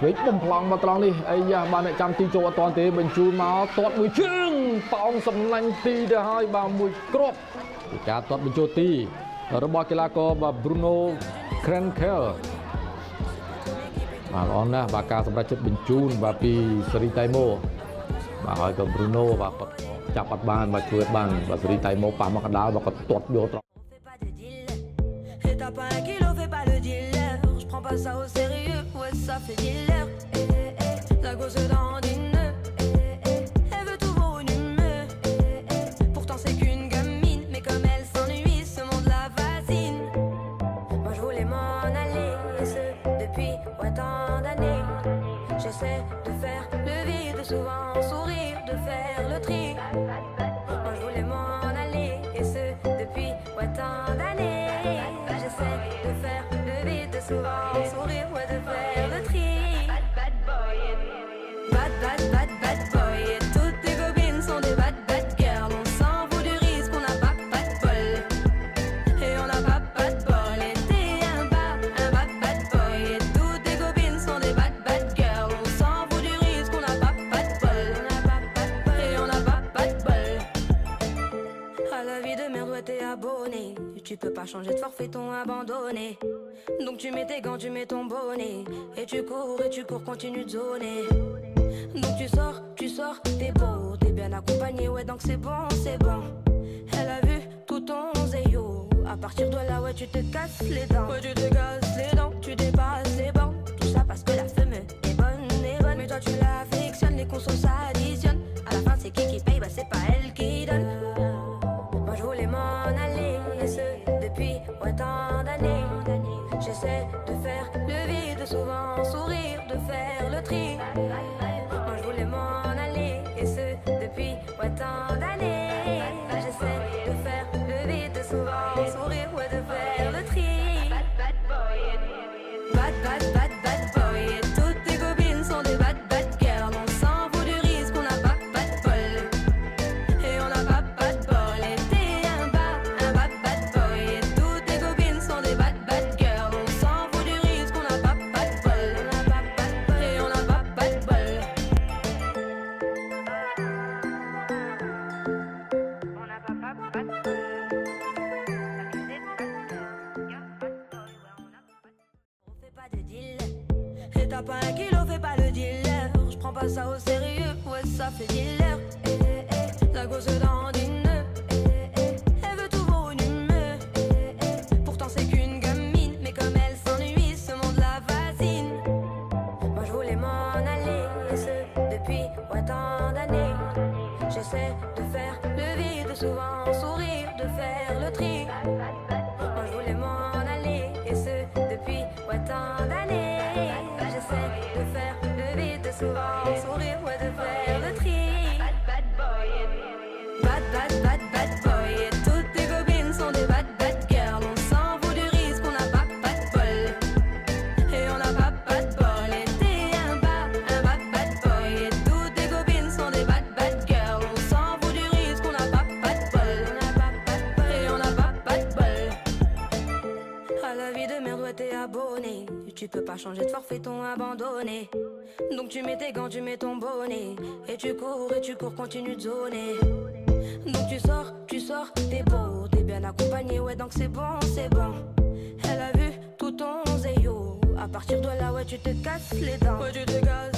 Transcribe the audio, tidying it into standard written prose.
វិញបំផ្លង់មកត្រង់នេះអីយ៉ាបានអ្នកចាំទីចូលអត់តាន់ទេបញ្ជូនមកទាត់មួយជើងប៉ោងសំឡាញ់ទីទៅហើយបាទមួយគ្រាប់ពីការទាត់បញ្ចូលទីរបស់កីឡាករបាទ Bruno Krenkel បាទល្អណាស់បាទការសម្រេចចិត្តបញ្ជូនបាទពីសេរីតៃម៉ូបាទហើយក៏ Bruno បាទគាត់ចាប់អត់បានបាទជួយបានបាទសេរីតៃម៉ូប៉ះមកកណ្ដាលបាទគាត់ទាត់យកត្រង់ T'as pas un kilo, fais pas le dealer. Je prends pas ça au sérieux, ouais, ça fait dealer. La gosse dans une nœud. Elle veut tout pour une humeur. Pourtant, c'est qu'une gamine, mais comme elle s'ennuie, ce monde la fascine. Moi, je voulais m'en aller, et ce depuis ouais, tant d'années. J'essaie de faire le vide, souvent sourire, de faire le tri. Moi, je voulais m'en aller, et ce depuis ouais, tant d'années. De faire le vide, souvent sourire, ouais, de faire le tri. Bad boy, bad boy. Et toutes tes copines sont des bad girls. On s'en fout du risque, on n'a pas de bol. Et on n'a pas de bol. Et t'es un bad boy. Et toutes tes copines sont des bad girls. On s'en fout du risque, on n'a pas de bol. Et on n'a pas de bol. À la vie de merde, ouais, t'es abonné. Tu peux pas changer de forfait, t'ont abandonné. Donc tu mets tes gants, tu mets ton bonnet. Et tu cours, continue de zoner. Donc tu sors, t'es beau, t'es bien accompagné, ouais donc c'est bon. Elle a vu tout ton zéyo. À partir de là, ouais tu te casses les dents. Ouais tu te casses les dents, tu dépasses les bancs. Tout ça parce que la femme est bonne. Mais toi tu l'affectionnes, les consos s'additionnent. À la fin c'est qui paye, bah c'est pas elle qui donne. Moi je voulais m'en aller, et ce depuis ouais, tant d'années. J'essaie de faire le vide, souvent sourire, de faire le tri. Moi je voulais m'en aller, et ce depuis ouais, tant d'années. J'essaie de faire le vide, souvent sourire, ouais, de faire le tri. Bad boy. Et toutes tes copines sont des bad girls. On s'en fout du risque, on n'a pas de bol. Et on n'a pas de bol. Et t'es un bad boy. Et toutes tes copines sont des bad girls. On s'en fout du risque, on n'a pas de bol. Et on n'a pas de bol. On n'a pas de bol. On fait pas de deal. Et t'as pas un kilo, fais pas le dealer. Je prends pas ça au sérieux, ouais, ça fait dealer. La gosse dans une nœud. Elle veut tout pour une humeur. Pourtant, c'est qu'une gamine, mais comme elle s'ennuie, ce monde la fascine. Moi, je voulais m'en aller, et ce depuis ouais, tant d'années. J'essaie de faire le vide, souvent sourire, de faire le tri. Moi, je voulais m'en aller, et ce depuis ouais, tant d'années. J'essaie de faire le vide, souvent sourire, ouais, de faire le tri. Bad boy. Et toutes tes copines sont des bad girls. On s'en fout du risque, on n'a pas de bol. Et on n'a pas de bol. Et t'es un bad boy. Et toutes tes copines sont des bad girls. On s'en fout du risque, on n'a pas de bol. Et on n'a pas de bol. À la vie de merde, ouais, t'es abonné. Tu peux pas changer de forfait, t'ont abandonné. Donc tu mets tes gants, tu mets ton bonnet. Et tu cours, continue de zoner. Donc tu sors, t'es beau, t'es bien accompagné, ouais donc c'est bon. Elle a vu tout ton zéyo. À partir de là, ouais tu te casses les dents. Ouais tu te casses